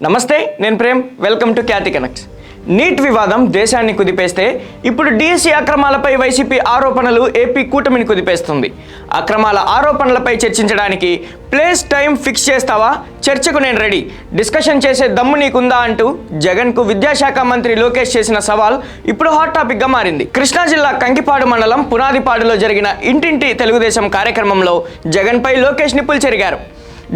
నమస్తే, నేను Prem. Welcome to Khyati connects. NEET వివాదం దేశాన్ని కుదిపేస్తే ఇప్పుడు డిఎస్సి అక్రమాలపై వైసీపీ ఆరోపణలు ఏపీ కూటమిని కుదిపేస్తుంది. అక్రమాల ఆరోపణలపై చర్చించడానికి ప్లేస్ టైం ఫిక్స్ చేస్తావా, చర్చకు నేను రెడీ, డిస్కషన్ చేసే దమ్ము నీకుందా అంటూ జగన్కు విద్యాశాఖ మంత్రి లోకేష్ చేసిన సవాల్ ఇప్పుడు హాట్ టాపిక్గా మారింది. కృష్ణా జిల్లా కంకిపాడు మండలం పునాదిపాడులో జరిగిన ఇంటింటి తెలుగుదేశం కార్యక్రమంలో జగన్పై లోకేష్ నిప్పులు చెరిగారు.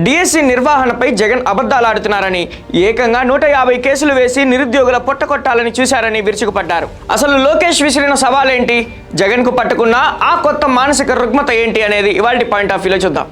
డిఎస్సి నిర్వహణపై జగన్ అబద్ధాలాడుతున్నారని, ఏకంగా 150 కేసులు వేసి నిరుద్యోగుల పొట్టకొట్టాలని చూశారని విరుచుకుపడ్డారు. అసలు లోకేష్ విసిరిన సవాలేంటి, జగన్కు పట్టుకున్న ఆ కొత్త మానసిక రుగ్మత ఏంటి అనేది ఇవాల్టి పాయింట్ ఆఫ్ వ్యూలో చూద్దాం.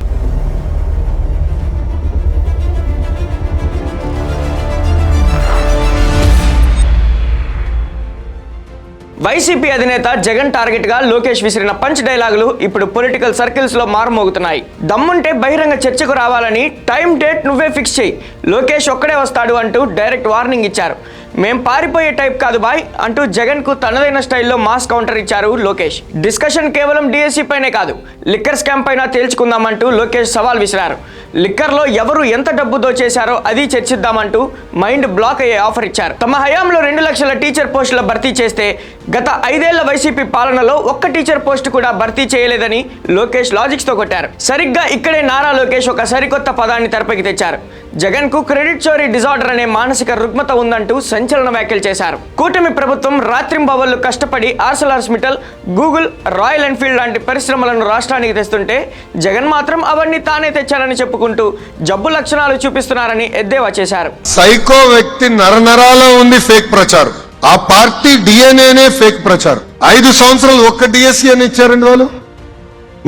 వైసీపీ అధినేత జగన్ టార్గెట్గా లోకేష్ విసిరిన పంచ్ డైలాగులు ఇప్పుడు పొలిటికల్ సర్కిల్స్లో మారుమోగుతున్నాయి. దమ్ముంటే బహిరంగ చర్చకు రావాలని, టైం డేట్ నువ్వే ఫిక్స్ చేయి, లోకేష్ ఒక్కడే వస్తాడు అంటూ డైరెక్ట్ వార్నింగ్ ఇచ్చారు. మేం పారిపోయే టైప్ కాదు బాయ్ అంటూ జగన్కు తనదైన స్టైల్లో మాస్ కౌంటర్ ఇచ్చారు లోకేష్. డిస్కషన్ కేవలం డిఎస్సి పైనే కాదు, లిక్కర్ స్కామ్ పైన తేల్చుకుందామంటూ లోకేష్ సవాల్ విసిరారు. లిక్కర్లో ఎవరు ఎంత డబ్బు దోచేశారో అది చర్చిద్దామంటూ మైండ్ బ్లాక్ అయ్యే ఆఫర్ ఇచ్చారు. తమ హయాంలో 2 లక్షల టీచర్ పోస్టుల భర్తీ చేస్తే గత 5 ఏళ్ల వైసీపీ పాలనలో ఒక్క టీచర్ పోస్ట్ కూడా భర్తీ చేయలేదని లోకేష్ లాజిక్స్ తో కొట్టారు. సరిగ్గా ఇక్కడే నారా లోకేష్ ఒక సరికొత్త పదాన్ని తెరపైకి తెచ్చారు. జగన్ కు క్రెడిట్ చోరీ డిజార్డర్ అనే మానసిక రుగ్మత ఉందంటూ సంచలన వ్యాఖ్యలు చేశారు. కూటమి ప్రభుత్వం రాత్రింబవళ్లు కష్టపడి ఆర్సెలర్మిట్టల్, గూగుల్, రాయల్ ఎన్ఫీల్డ్ లాంటి పరిశ్రమలను రాష్ట్రానికి తెస్తుంటే జగన్ మాత్రం అవన్నీ తానే తెచ్చారని చెప్పుకుంటూ జబ్బు లక్షణాలు చూపిస్తున్నారని ఎద్దేవా చేశారు. సైకో వ్యక్తి నరనరాలో ఉంది ఫేక్ ప్రచారం. ఆ పార్టీ డిఎన్ఏనే ఫేక్ ప్రచారం. 5 సంవత్సరాలు ఒక్క డిఎస్సి అని ఇచ్చారండి వాళ్ళు.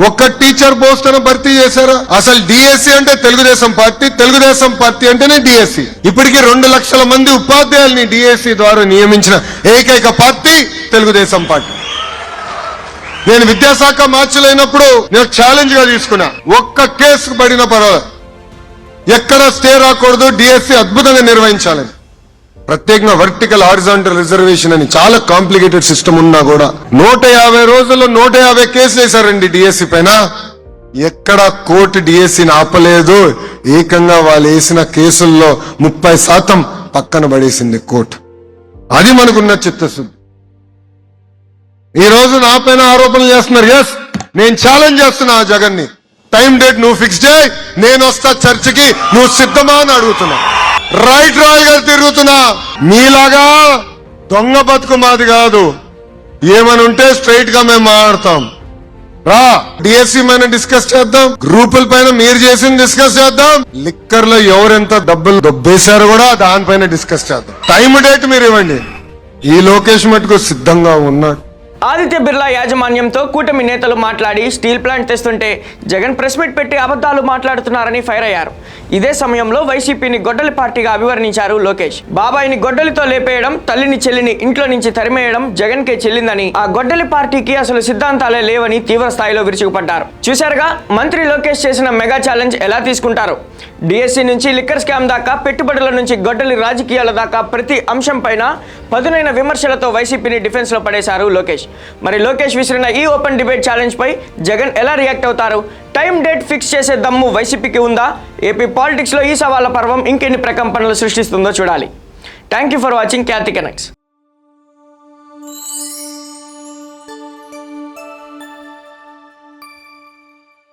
ఒక్క టీచర్ పోస్ట్ అని భర్తీ చేశారు. అసలు డిఎస్సి అంటే తెలుగుదేశం పార్టీ అంటేనే డిఎస్సి. ఇప్పటికీ 2 లక్షల మంది ఉపాధ్యాయుల్ని డిఎస్సి ద్వారా నియమించిన ఏకైక పార్టీ తెలుగుదేశం పార్టీ. నేను విద్యాశాఖ మార్చలేనప్పుడు నేను ఛాలెంజ్ గా తీసుకున్నా, ఒక్క కేసు పడిన పర్వాలేదు, ఎక్కడ స్టే రాకూడదు, డిఎస్సి అద్భుతంగా నిర్వహించాలని. ప్రత్యేకంగా వర్టికల్ హారిజాంటల్ రిజర్వేషన్ అని చాలా కాంప్లికేటెడ్ సిస్టమ్ ఉన్నా కూడా 150 రోజుల్లో 150 కేసులు వేశారండి డిఎస్సి పైన. ఎక్కడ కోర్టు డిఎస్సిని ఆపలేదు. ఏకంగా వాళ్ళు వేసిన కేసుల్లో 30% పక్కన పడేసింది కోర్టు. అది మనకున్న చిత్తశుద్ధి. ఈ రోజు నా పైన ఆరోపణలు చేస్తున్నారు. ఎస్, నేను ఛాలెంజ్ చేస్తున్నా జగన్ ని. టైం డేట్ నువ్వు ఫిక్స్ చేయి, నేను వస్తా చర్చకి, నువ్వు సిద్ధమా అని అడుగుతున్నా. రైట్ రాయల్ గారు తిరుగుతున్నా. మీలాగా దొంగ బతుకు మాది కాదు. ఏమని ఉంటే స్ట్రైట్ గా మేము మాట్లాడతాం. రా, డిఎస్సి పైన డిస్కస్ చేద్దాం, గ్రూపుల పైన మీరు చేసింది డిస్కస్ చేద్దాం, లిక్కర్ లో ఎవరెంత డబ్బులు దొబ్బేశారు కూడా దానిపైన డిస్కస్ చేద్దాం. టైం డేట్ మీరు ఇవ్వండి. ఈ లోకేష్ మటుకు సిద్ధంగా ఉన్నాడు. ఆదిత్య బిర్లా యాజమాన్యంతో కూటమి నేతలు మాట్లాడి స్టీల్ ప్లాంట్ తెస్తుంటే జగన్ ప్రెస్ మీట్ పెట్టి అబద్ధాలు మాట్లాడుతున్నారని ఫైర్ అయ్యారు. ఇదే సమయంలో వైసీపీని గొడ్డలి పార్టీగా అభివర్ణించారు లోకేష్. బాబాయిని గొడ్డలితో లేపేయడం, తల్లిని చెల్లిని ఇంట్లో నుంచి తరిమేయడం జగన్ కే చెల్లిందని, ఆ గొడ్డలి పార్టీకి అసలు సిద్ధాంతాలే లేవని తీవ్ర స్థాయిలో విరుచుకుపడ్డారు. చూశారుగా మంత్రి లోకేష్ చేసిన మెగా ఛాలెంజ్ ఎలా తీసుకుంటారు. డిఎస్సి నుంచి లిక్కర్ స్కామ్ దాకా, పెట్టుబడుల నుంచి గొడ్డలి రాజకీయాల దాకా ప్రతి అంశం పైన పదునైన విమర్శలతో వైసీపీని డిఫెన్స్ లో పడేశారు లోకేష్. మరి లోకేష్ విసిరిన ఈ ఓపెన్ డిబేట్ ఛాలెంజ్ పై జగన్ ఎలా రియాక్ట్ అవుతారు? టైం డేట్ ఫిక్స్ చేసే దమ్ము వైసీపీకి ఉందా? ఏపీ పాలిటిక్స్ లో ఈ సవాళ్ల పర్వం ఇంకెన్ని ప్రకంపనలు సృష్టిస్తుందో చూడాలి. Thank you for watching Khyati connects.